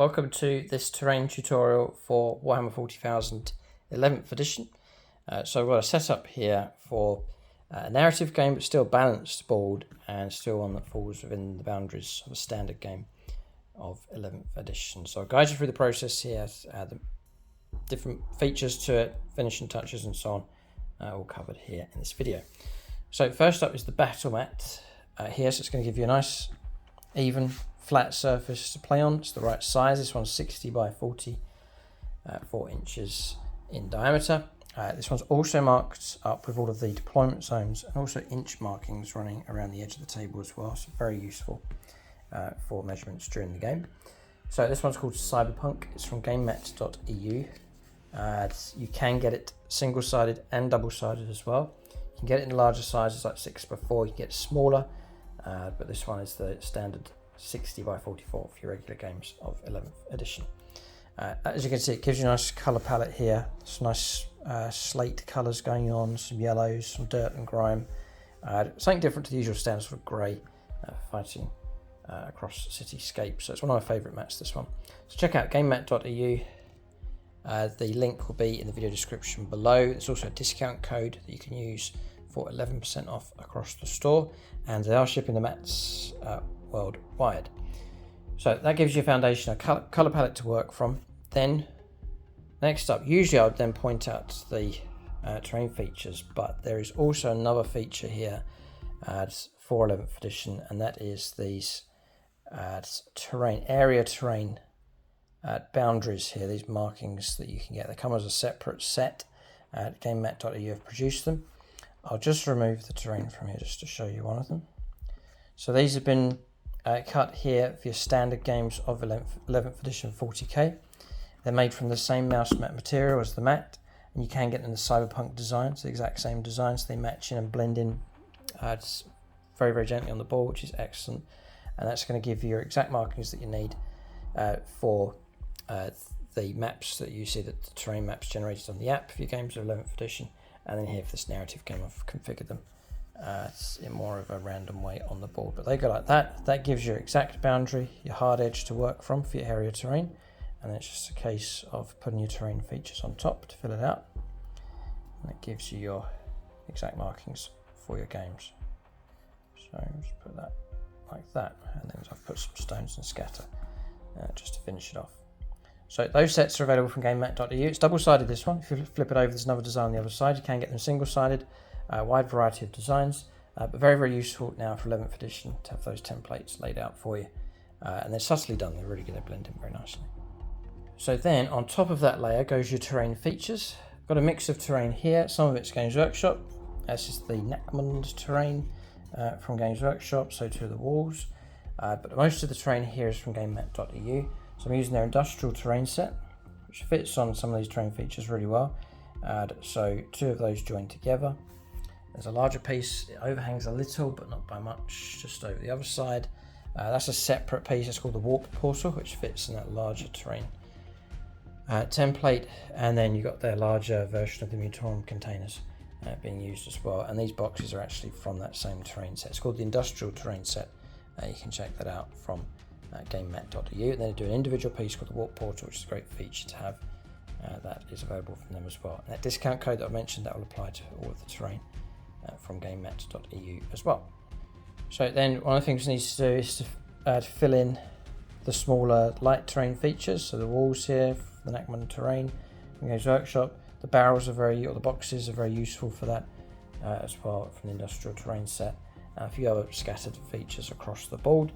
Welcome to this terrain tutorial for Warhammer 40,000 11th edition. So I've got a setup here for a narrative game, but still balanced board and still one that falls within the boundaries of a standard game of 11th edition. So I'll guide you through the process here, the different features to it, finishing touches and so on, all covered here in this video. So first up is the battle mat here, so it's going to give you a nice even flat surface to play on. It's the right size. This one's 60 by 40, 4 inches in diameter. This one's also marked up with all of the deployment zones and also inch markings running around the edge of the table as well. So very useful for measurements during the game. So this one's called CYBERPUNK. It's from GameMat.eu. You can get it single-sided and double-sided as well. You can get it in larger sizes like 6 by 4. You can get it smaller, but this one is the standard 60 by 44 for your regular games of 11th edition. As you can see, it gives you a nice colour palette here. Some nice slate colours going on, some yellows, some dirt and grime. Something different to the usual standard sort of grey fighting across cityscapes. So it's one of my favourite mats, this one. So check out GameMat.eu. The link will be in the video description below. There's also a discount code that you can use for 11% off across the store, and they are shipping the mats worldwide. So that gives you a foundation, a colour palette to work from. Then next up, usually I would then point out the terrain features, but there is also another feature here for 11th edition, and that is these area terrain boundaries here, these markings that you can get. They come as a separate set. GameMat.eu have produced them. I'll just remove the terrain from here just to show you one of them. So these have been cut here for your standard games of 11th edition 40k. They're made from the same mouse mat material as the mat, and you can get them in the CYBERPUNK design, so the exact same design, so they match in and blend in very, very gently on the board, which is excellent. And that's going to give you your exact markings that you need for the maps that you see, that the terrain maps generated on the app for your games of 11th edition. And then here for this narrative game, I've configured them in more of a random way on the board, but they go like that. That gives your exact boundary, your hard edge to work from for your area terrain, and then it's just a case of putting your terrain features on top to fill it out, and it gives you your exact markings for your games. So just put that like that, and then I've put some stones and scatter just to finish it off. So those sets are available from GameMat.eu. It's double-sided, this one. If you flip it over, there's another design on the other side. You can get them single-sided, wide variety of designs, but very, very useful now for 11th edition to have those templates laid out for you. And they're subtly done. They're really good. They blend in very nicely. So then on top of that layer goes your terrain features. I've got a mix of terrain here. Some of it's Games Workshop. This is the Nakmund terrain from Games Workshop, so two of the walls. But most of the terrain here is from GameMat.eu. So I'm using their industrial terrain set, which fits on some of these terrain features really well. So two of those join together. There's a larger piece, it overhangs a little, but not by much, just over the other side. That's a separate piece, it's called the warp portal, which fits in that larger terrain template. And then you've got their larger version of the Mutorum containers being used as well. And these boxes are actually from that same terrain set. It's called the industrial terrain set. You can check that out from GameMat.eu. And then they do an individual piece called the warp portal, which is a great feature to have. That is available from them as well. And that discount code that I mentioned, that will apply to all of the terrain from GameMat.eu as well. So then one of the things it needs to do is to fill in the smaller light terrain features. So the walls here, the Nakmund terrain from Games Workshop. The barrels are the boxes are very useful for that as well from the industrial terrain set. And a few other scattered features across the board.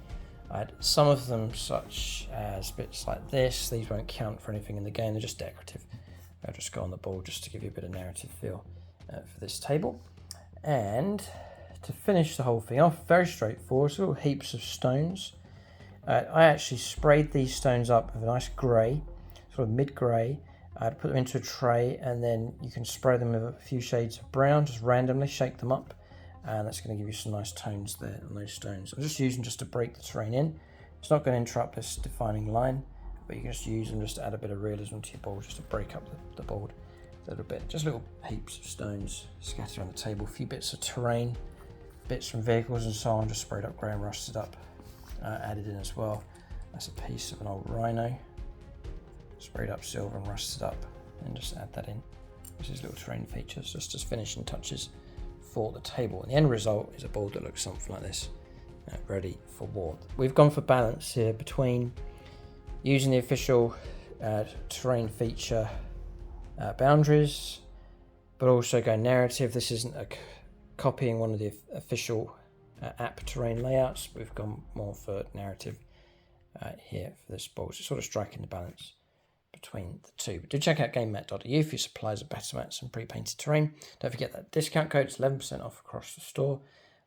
Some of them, such as bits like this, these won't count for anything in the game, they're just decorative. They'll just go on the board just to give you a bit of narrative feel for this table. And to finish the whole thing off, very straightforward, little heaps of stones. I actually sprayed these stones up with a nice grey, sort of mid-grey. I'd put them into a tray, and then you can spray them with a few shades of brown, just randomly shake them up. And that's going to give you some nice tones there on those stones. I'm just using just to break the terrain in. It's not going to interrupt this defining line, but you can just use them just to add a bit of realism to your board, just to break up the board a little bit. Just little heaps of stones scattered on the table, a few bits of terrain, bits from vehicles and so on, just sprayed up grey and rusted up, added in as well. That's a piece of an old rhino sprayed up silver and rusted up, and just add that in. This is little terrain features, just as finishing touches for the table. And the end result is a board that looks something like this, ready for war. We've gone for balance here between using the official terrain feature boundaries, but also go narrative. This isn't copying one of the official app terrain layouts. We've gone more for narrative here for this board. So sort of striking the balance between the two. But do check out GameMat.eu for your supplies of better mats and pre-painted terrain. Don't forget that discount code is 11% off across the store.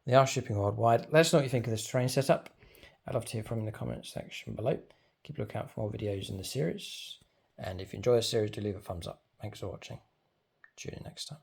They are shipping worldwide. Let us know what you think of this terrain setup. I'd love to hear from you in the comments section below. Keep a lookout for more videos in the series. And if you enjoy the series, do leave a thumbs up. Thanks for watching. Tune in next time.